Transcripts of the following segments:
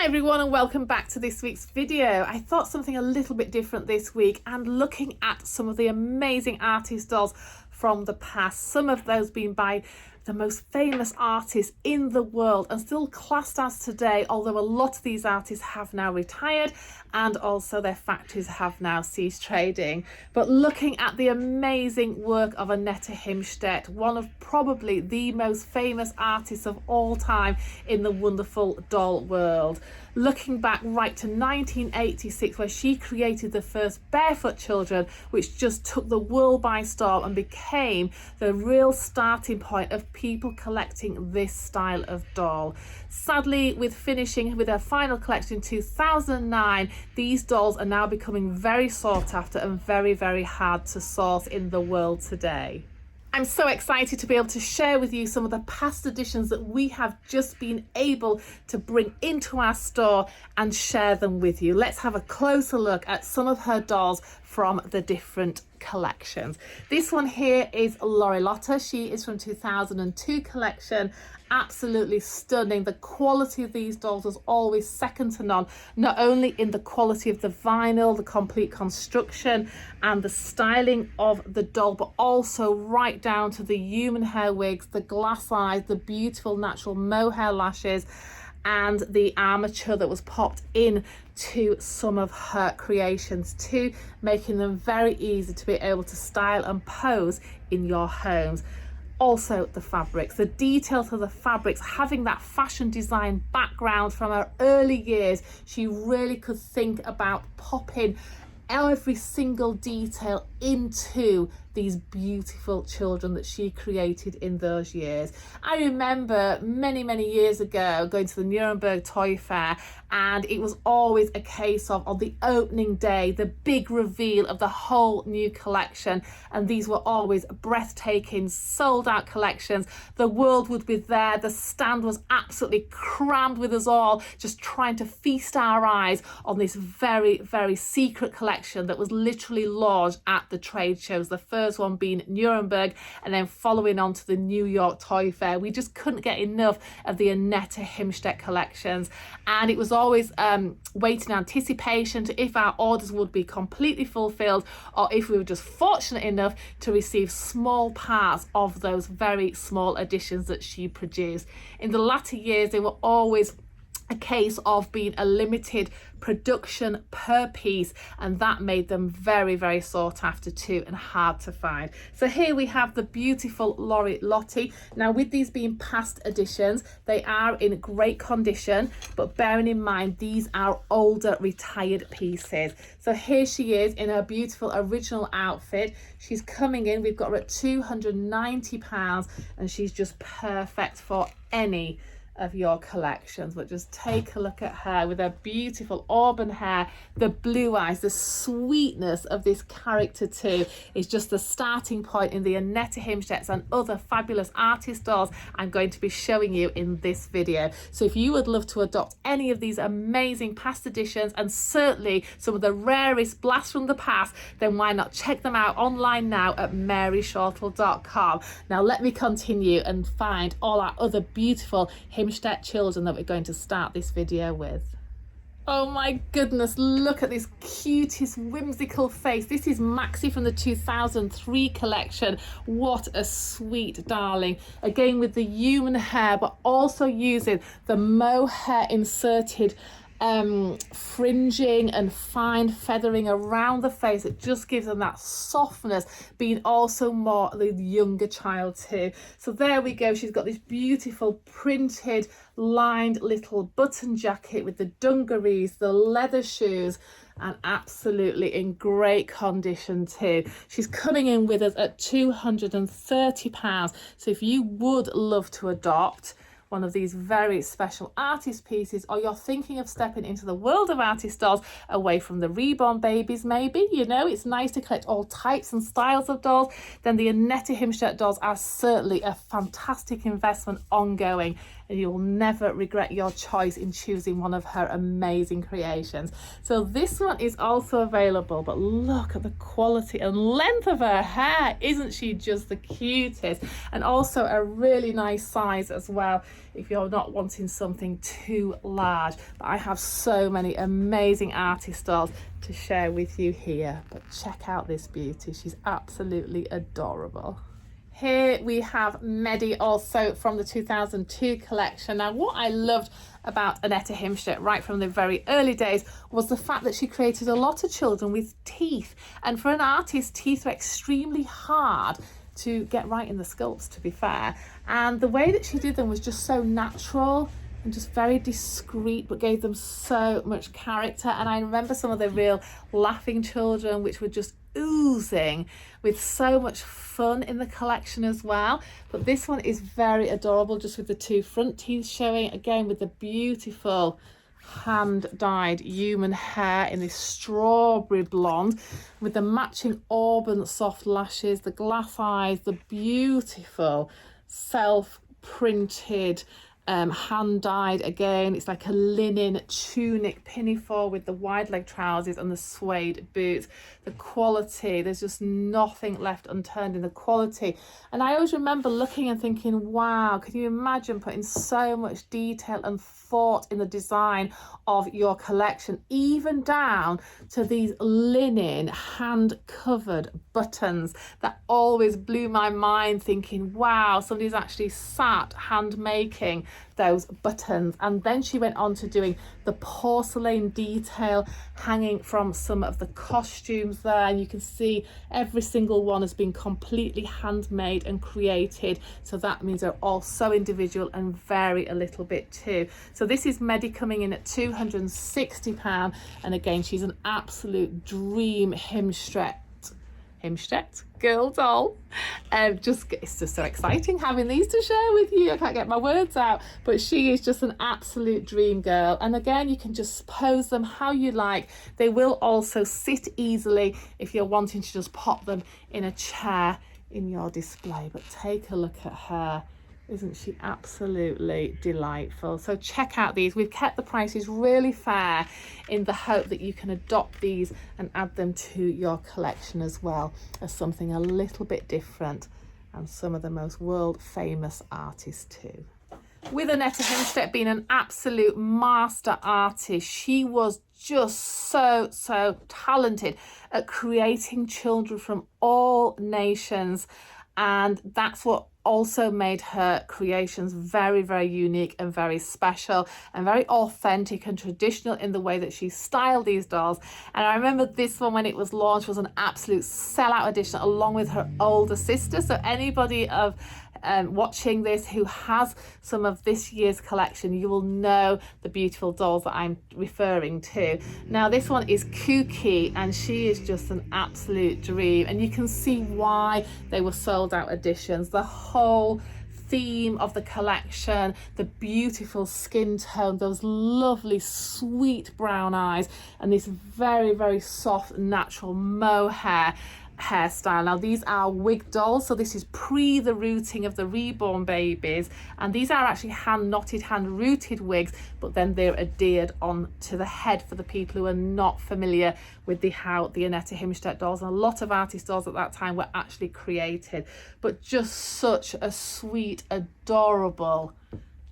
Everyone, and welcome back to this week's video. I thought something a little bit different this week and looking at some of the amazing artist dolls from the past, some of those being by the most famous artists in the world and still classed as today, although a lot of these artists have now retired and also their factories have now ceased trading. But looking at the amazing work of Annette Himstedt, one of probably the most famous artists of all time in the wonderful doll world. Looking back right to 1986, where she created the first barefoot children, which just took the world by storm and became the real starting point of people collecting this style of doll. Sadly, with finishing with her final collection in 2009, these dolls are now becoming very sought after and very, very hard to source in the world today. I'm so excited to be able to share with you some of the past editions that we have just been able to bring into our store and share them with you. Let's have a closer look at some of her dolls from the different collections. This one here is Lorelotte. She is from 2002 collection. Absolutely stunning. The quality of these dolls was always second to none, not only in the quality of the vinyl, the complete construction and the styling of the doll, but also right down to the human hair wigs, the glass eyes, the beautiful natural mohair lashes and the armature that was popped in to some of her creations too, making them very easy to be able to style and pose in your homes. Also the fabrics, the details of the fabrics, having that fashion design background from her early years, she really could think about popping every single detail into these beautiful children that she created in those years. I remember many years ago going to the Nuremberg Toy Fair, and it was always a case of on the opening day, the big reveal of the whole new collection, and these were always breathtaking, sold out collections. The world would be there, the stand was absolutely crammed with us all, just trying to feast our eyes on this very secret collection that was literally launched at the trade shows, the first one being Nuremberg and then following on to the New York Toy Fair. We just couldn't get enough of the Annette Himstedt collections, and it was always waiting anticipation to if our orders would be completely fulfilled or if we were just fortunate enough to receive small parts of those very small editions that she produced. In the latter years, they were always a case of being a limited production per piece, and that made them very sought after too and hard to find. So here we have the beautiful Lorelotte. Now, with these being past editions, they are in great condition, but bearing in mind these are older retired pieces. So here she is in her beautiful original outfit. She's coming in, we've got her at £290, and she's just perfect for any of your collections. But just take a look at her with her beautiful auburn hair, the blue eyes, the sweetness of this character too is just the starting point in the Annette Himstedts and other fabulous artist dolls I'm going to be showing you in this video. So if you would love to adopt any of these amazing past editions and certainly some of the rarest blasts from the past, then why not check them out online now at maryshortle.com. Now let me continue and find all our other beautiful Himstedt children that we're going to start this video with. Oh my goodness, look at this cutest whimsical face. This is Maxi from the 2003 collection. What a sweet darling. Again with the human hair, but also using the mohair inserted fringing and fine feathering around the face. It just gives them that softness, being also more the younger child too. So there we go, she's got this beautiful printed lined little button jacket with the dungarees, the leather shoes, and absolutely in great condition too. She's coming in with us at £230. So if you would love to adopt one of these very special artist pieces, or you're thinking of stepping into the world of artist dolls away from the reborn babies, maybe, you know, it's nice to collect all types and styles of dolls, then the Annette Himstedt dolls are certainly a fantastic investment ongoing. and you'll never regret your choice in choosing one of her amazing creations. So this one is also available, but look at the quality and length of her hair. Isn't she just the cutest? And also a really nice size as well if you're not wanting something too large. But I have so many amazing artist dolls to share with you here, but check out this beauty. She's absolutely adorable. Here we have Medi, also from the 2002 collection. Now, what I loved about Annette Himstedt right from the very early days was the fact that she created a lot of children with teeth. And for an artist, teeth are extremely hard to get right in the sculpts, to be fair. And the way that she did them was just so natural and just very discreet, but gave them so much character. And I remember some of the real laughing children, which were just oozing with so much fun in the collection as well. But this one is very adorable, just with the two front teeth showing, again with the beautiful hand dyed human hair in this strawberry blonde, with the matching auburn soft lashes, the glass eyes, the beautiful self printed hand dyed, again it's like a linen tunic pinafore with the wide leg trousers and the suede boots. The quality, there's just nothing left unturned in the quality. And I always remember looking and thinking, wow, can you imagine putting so much detail and thought in the design of your collection, even down to these linen hand covered buttons that always blew my mind, thinking, wow, somebody's actually sat hand making those buttons. And then she went on to doing the porcelain detail hanging from some of the costumes there, and you can see every single one has been completely handmade and created, so that means they're all so individual and vary a little bit too. So this is Medi coming in at £260, and again she's an absolute dream Himstedt girl doll. It's just so exciting having these to share with you. I can't get my words out, but she is just an absolute dream girl. And again, you can just pose them how you like. They will also sit easily if you're wanting to just pop them in a chair in your display. But take a look at her. Isn't she absolutely delightful? So check out these. We've kept the prices really fair in the hope that you can adopt these and add them to your collection as well as something a little bit different, and some of the most world famous artists too. With Annette Himstedt being an absolute master artist, she was just so talented at creating children from all nations, and that's what also made her creations very unique and very special and very authentic and traditional in the way that she styled these dolls. And I remember this one, when it was launched, was an absolute sellout edition along with her older sister. So anybody of watching this who has some of this year's collection, you will know the beautiful dolls that I'm referring to. Now this one is Kuki, and she is just an absolute dream, and you can see why they were sold out editions. The whole theme of the collection, the beautiful skin tone, those lovely sweet brown eyes, and this very soft natural hairstyle. Now these are wig dolls, so this is pre the rooting of the reborn babies, and these are actually hand knotted, hand rooted wigs, but then they're adhered on to the head for the people who are not familiar with how the Annette Himstedt dolls and a lot of artist dolls at that time were actually created. But just such a sweet, adorable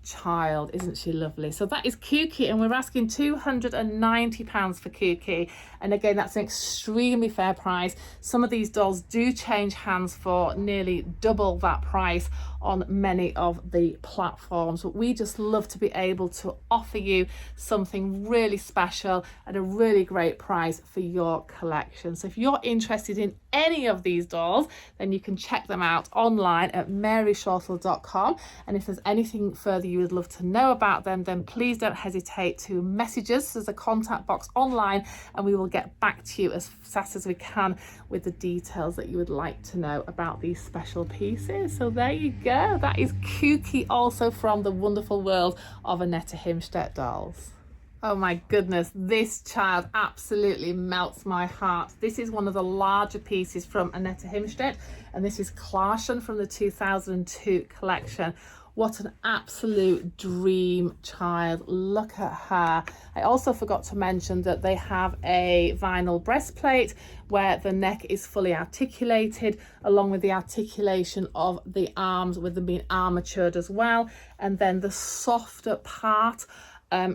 child. Isn't she lovely? So that is Kuki, and we're asking £290 for Kuki, and again that's an extremely fair price. Some of these dolls do change hands for nearly double that price on many of the platforms, but we just love to be able to offer you something really special at a really great price for your collection. So if you're interested in any of these dolls, then you can check them out online at maryshortle.com, and if there's anything further you would love to know about them, then please don't hesitate to message us. There's a contact box online, and we will get back to you as fast as we can with the details that you would like to know about these special pieces. So there you go, that is Kuki, also from the wonderful world of Annette Himstedt dolls. Oh my goodness, this child absolutely melts my heart. This is one of the larger pieces from Annette Himstedt, and this is Klarchen from the 2002 collection. What an absolute dream child. Look at her. I also forgot to mention that they have a vinyl breastplate where the neck is fully articulated, along with the articulation of the arms, with them being armatured as well. And then the softer part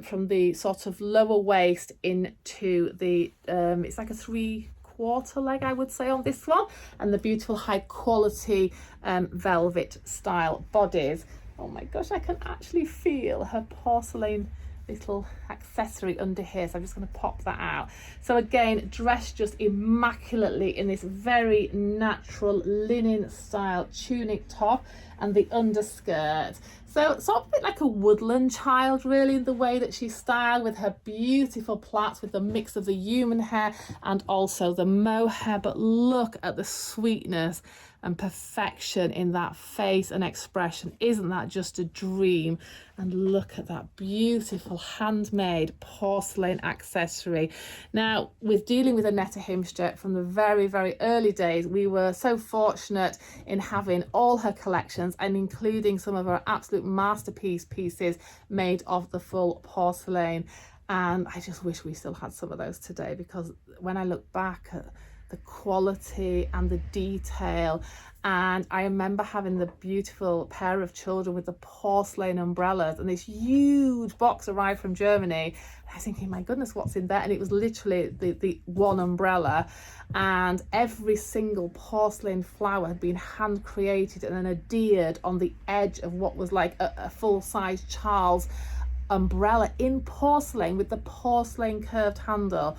from the sort of lower waist into the, it's like a 3/4 leg, I would say, on this one, and the beautiful high quality velvet style bodies. Oh my gosh, I can actually feel her porcelain little accessory under here, so I'm just going to pop that out. So again, dressed just immaculately in this very natural linen style tunic top and the underskirt. So sort of a bit like a woodland child, really, in the way that she's styled, with her beautiful plaits, with the mix of the human hair and also the mohair. But look at the sweetness and perfection in that face and expression. Isn't that just a dream? And look at that beautiful handmade porcelain accessory. Now, with dealing with Annette Himstedt from the very, very early days, we were so fortunate in having all her collections and including some of her absolute masterpiece pieces made of the full porcelain. And I just wish we still had some of those today, because when I look back at the quality and the detail, and I remember having the beautiful pair of children with the porcelain umbrellas, and this huge box arrived from Germany. I was thinking, my goodness, what's in there? And it was literally the one umbrella, and every single porcelain flower had been hand created and then adhered on the edge of what was like a full-size child's umbrella in porcelain, with the porcelain curved handle.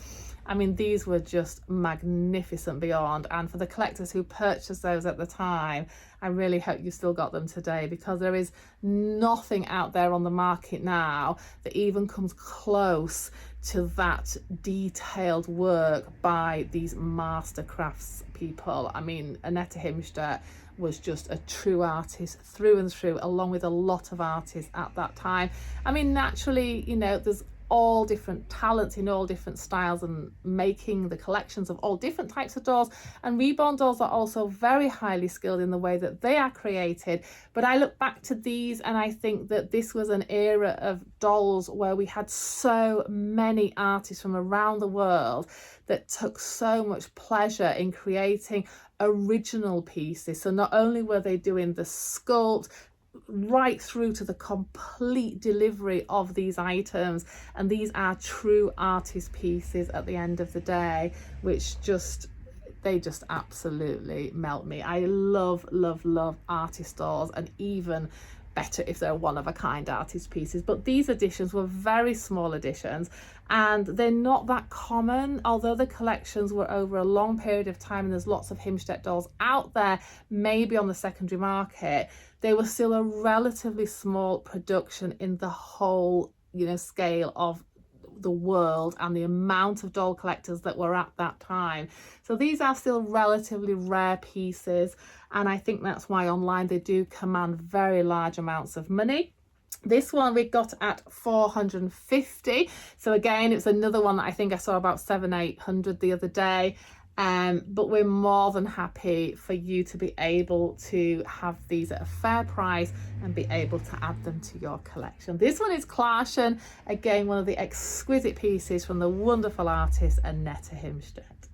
I mean, these were just magnificent beyond. And for the collectors who purchased those at the time, I really hope you still got them today, because there is nothing out there on the market now that even comes close to that detailed work by these master crafts people. I mean, Annette Himstedt was just a true artist through and through, along with a lot of artists at that time. I mean, naturally, you know, there's all different talents in all different styles and making the collections of all different types of dolls, and reborn dolls are also very highly skilled in the way that they are created. But I look back to these and I think that this was an era of dolls where we had so many artists from around the world that took so much pleasure in creating original pieces. So not only were they doing the sculpt right through to the complete delivery of these items, and these are true artist pieces at the end of the day, which they just absolutely melt me. I love artist dolls, and even better if they're one-of-a-kind artist pieces. But these editions were very small editions, and they're not that common. Although the collections were over a long period of time and there's lots of Himstedt dolls out there, maybe on the secondary market, they were still a relatively small production in the whole, you know, scale of the world and the amount of doll collectors that were at that time. So these are still relatively rare pieces, and I think that's why online they do command very large amounts of money. This one we got at $450. So again, it's another one that I think I saw about $700-800 the other day. But we're more than happy for you to be able to have these at a fair price and be able to add them to your collection. This one is Klarchen, again one of the exquisite pieces from the wonderful artist Annette Himstedt.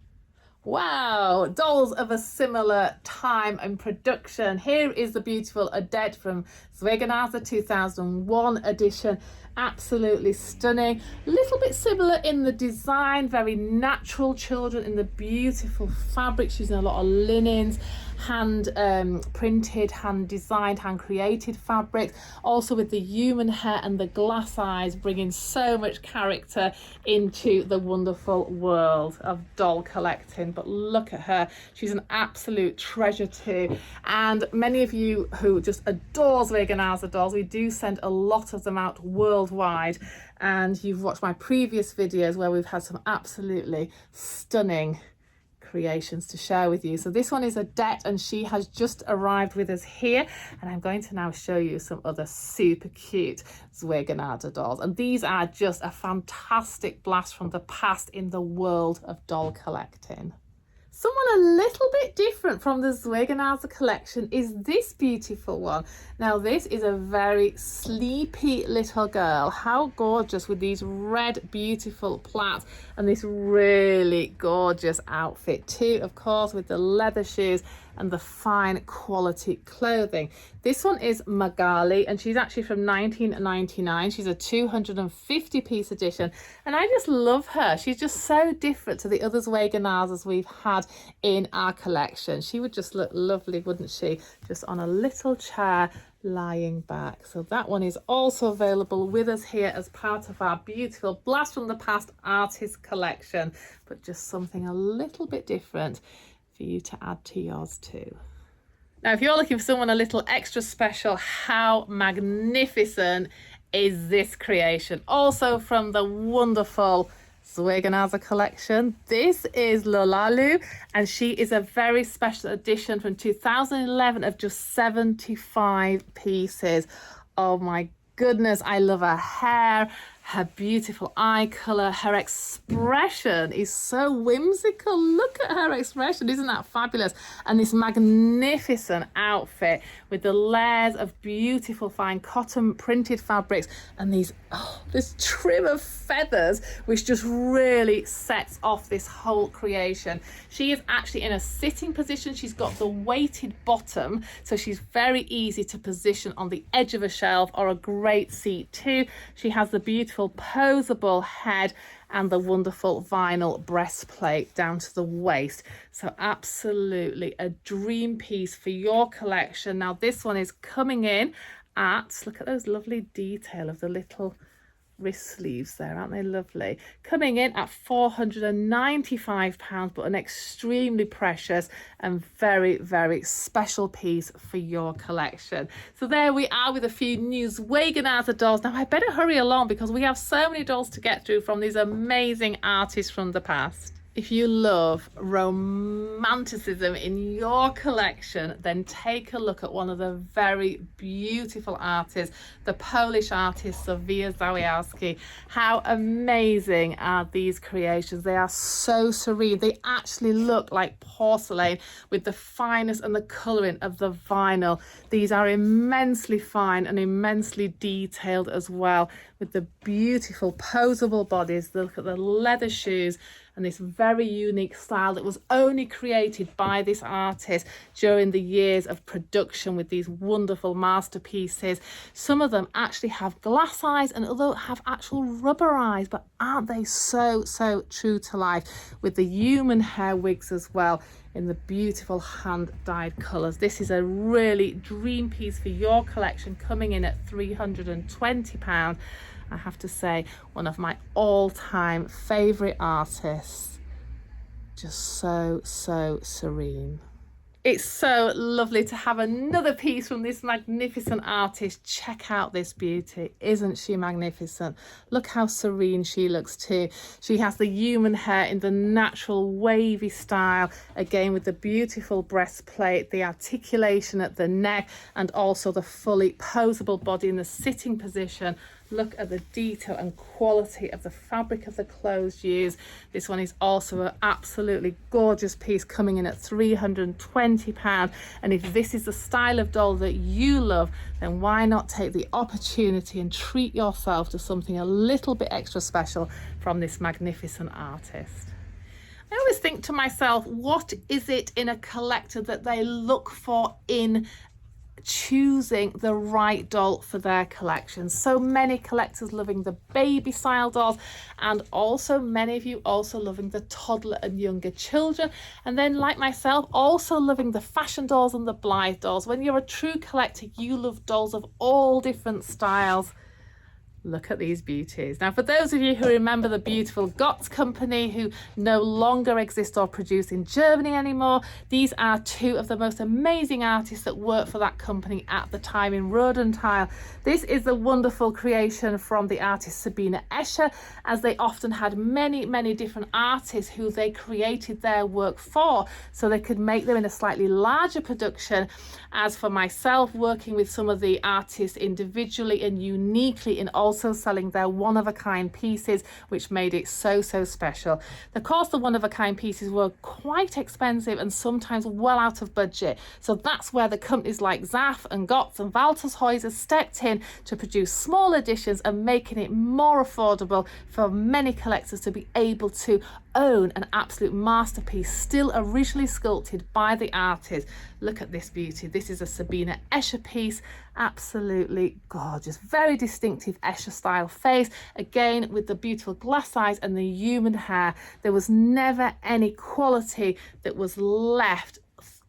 Wow, dolls of a similar time and production. Here is the beautiful Odette from Zwegenase 2001 edition. Absolutely stunning. A little bit similar in the design, very natural children in the beautiful fabrics, using a lot of linens, hand printed, hand designed, hand created fabrics, also with the human hair and the glass eyes, bringing so much character into the wonderful world of doll collecting. But look at her, she's an absolute treasure too. And many of you who just adore Zwegenase dolls, we do send a lot of them out worldwide, and you've watched my previous videos where we've had some absolutely stunning creations to share with you. So this one is Odette, and she has just arrived with us here, and I'm going to now show you some other super cute Zweiganader dolls, and these are just a fantastic blast from the past in the world of doll collecting. Someone a little bit different from the Zweiganader collection is this beautiful one. Now this is a very sleepy little girl. How gorgeous, with these red beautiful plaits and this really gorgeous outfit too, of course, with the leather shoes and the fine quality clothing. This one is Magali, and she's actually from 1999. She's a 250 piece edition, and I just love her. She's just so different to the other Zweiganaders we've had in our collection. She would just look lovely, wouldn't she? Just on a little chair lying back. So that one is also available with us here as part of our beautiful Blast from the Past artist collection, but just something a little bit different for you to add to yours too. Now, if you're looking for someone a little extra special, how magnificent is this creation? Also from the wonderful Zweiganader collection. This is Lolalu, and she is a very special edition from 2011 of just 75 pieces. Oh my goodness, I love her hair, her beautiful eye colour, her expression is so whimsical. Look at her expression, isn't that fabulous? And this magnificent outfit with the layers of beautiful fine cotton printed fabrics and these, this trim of feathers, which just really sets off this whole creation. She is actually in a sitting position. She's got the weighted bottom, so she's very easy to position on the edge of a shelf or a great seat too. She has the beautiful posable head and the wonderful vinyl breastplate down to the waist. So absolutely a dream piece for your collection. Now this one is coming in at, look at those lovely detail of the little wrist sleeves there, aren't they lovely? Coming in at £495, but an extremely precious and very, very special piece for your collection. So there we are with a few new Zweiganader dolls. Now I better hurry along because we have so many dolls to get through from these amazing artists from the past. If you love romanticism in your collection, then take a look at one of the very beautiful artists, the Polish artist Sofia Zawialski. How amazing are these creations? They are so serene. They actually look like porcelain with the fineness and the colouring of the vinyl. These are immensely fine and immensely detailed as well, with the beautiful posable bodies. Look at the leather shoes and this very unique style that was only created by this artist during the years of production with these wonderful masterpieces. Some of them actually have glass eyes and others have actual rubber eyes, but aren't they so true to life, with the human hair wigs as well in the beautiful hand-dyed colours. This is a really dream piece for your collection, coming in at £320. I have to say, one of my all-time favourite artists. Just so serene. It's so lovely to have another piece from this magnificent artist. Check out this beauty. Isn't she magnificent? Look how serene she looks too. She has the human hair in the natural wavy style, again with the beautiful breastplate, the articulation at the neck, and also the fully posable body in the sitting position. Look at the detail and quality of the fabric of the clothes used. This one is also an absolutely gorgeous piece, coming in at £320. And if this is the style of doll that you love, then why not take the opportunity and treat yourself to something a little bit extra special from this magnificent artist. I always think to myself, what is it in a collector that they look for in choosing the right doll for their collection? So many collectors loving the baby style dolls, and also many of you also loving the toddler and younger children, and then like myself also loving the fashion dolls and the Blythe dolls. When you're a true collector, you love dolls of all different styles. Look at these beauties. Now, for those of you who remember the beautiful Gotts company, who no longer exist or produce in Germany anymore, these are two of the most amazing artists that worked for that company at the time in Rodentile. This is a wonderful creation from the artist Sabine Esche, as they often had many different artists who they created their work for, so they could make them in a slightly larger production. As for myself, working with some of the artists individually and uniquely, in also selling their one-of-a-kind pieces, which made it so special. Of course, the one-of-a-kind pieces were quite expensive and sometimes well out of budget, so that's where the companies like Zaf and Gotts and Waltershäuser stepped in to produce small editions and making it more affordable for many collectors to be able to own an absolute masterpiece, still originally sculpted by the artist. Look at this beauty. This is a Sabine Esche piece, absolutely gorgeous, very distinctive Esche style face, again with the beautiful glass eyes and the human hair. There was never any quality that was left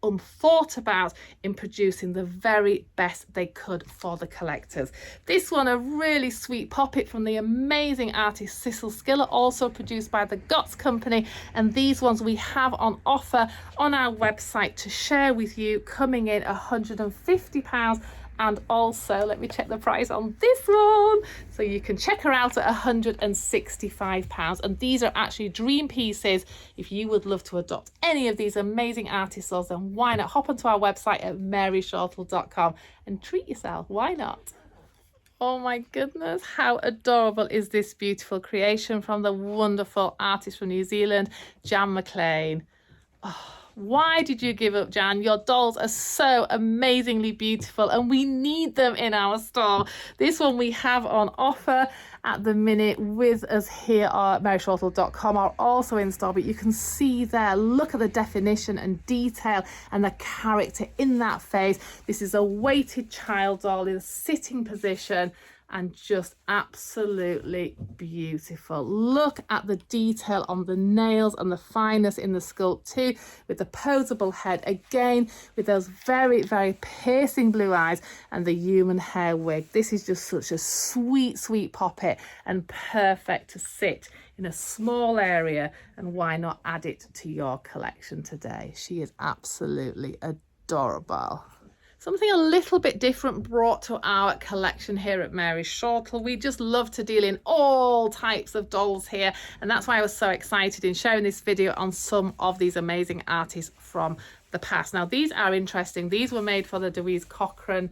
unthought about in producing the very best they could for the collectors. This one, a really sweet poppet from the amazing artist Sissel Skiller, also produced by the Gotts company, and these ones we have on offer on our website to share with you, coming in £150. And also, let me check the price on this one. So you can check her out at £165. And these are actually dream pieces. If you would love to adopt any of these amazing artist dolls, then why not hop onto our website at maryshortle.com and treat yourself. Why not? Oh my goodness, how adorable is this beautiful creation from the wonderful artist from New Zealand, Jan McLean. Oh, why did you give up, Jan? Your dolls are so amazingly beautiful and we need them in our store. This one we have on offer at the minute with us here at maryshortle.com, are also in store, but you can see there, look at the definition and detail and the character in that face. This is a weighted child doll in a sitting position and just absolutely beautiful. Look at the detail on the nails and the fineness in the sculpt too, with the posable head, again with those very piercing blue eyes and the human hair wig. This is just such a sweet poppet and perfect to sit in a small area, and why not add it to your collection today? She is absolutely adorable. Something a little bit different brought to our collection here at Mary Shortle. We just love to deal in all types of dolls here, and that's why I was so excited in sharing this video on some of these amazing artists from the past. Now, these are interesting. These were made for the Dewees Cochran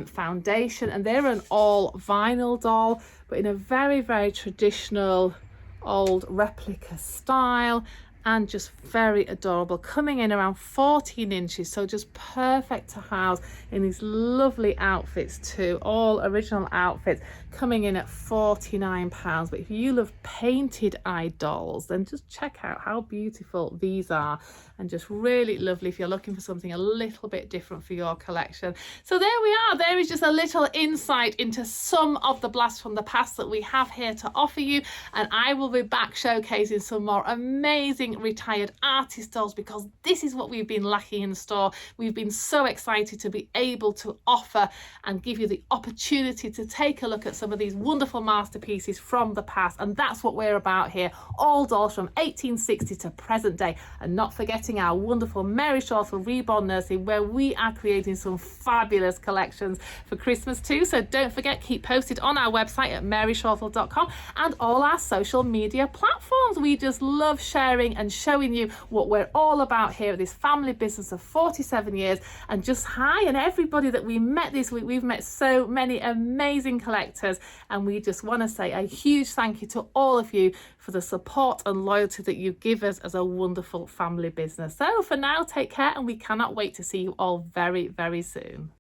foundation, and they're an all vinyl doll, but in a very traditional old replica style, and just very adorable, coming in around 14 inches, so just perfect to house in these lovely outfits too, all original outfits, coming in at £49. But if you love painted eye dolls, then just check out how beautiful these are, and just really lovely if you're looking for something a little bit different for your collection. So there we are. There is just a little insight into some of the blasts from the past that we have here to offer you, and I will be back showcasing some more amazing retired artist dolls, because this is what we've been lacking in store. We've been so excited to be able to offer and give you the opportunity to take a look at some of these wonderful masterpieces from the past, and that's what we're about here. All dolls from 1860 to present day, and not forgetting our wonderful Mary Shortle Reborn Nursery, where we are creating some fabulous collections for Christmas too. So don't forget, keep posted on our website at maryshortle.com and all our social media platforms. We just love sharing and showing you what we're all about here at this family business of 47 years. And just hi, and everybody that we met this week. We've met so many amazing collectors, and we just want to say a huge thank you to all of you for the support and loyalty that you give us as a wonderful family business. So for now, take care, and we cannot wait to see you all very soon.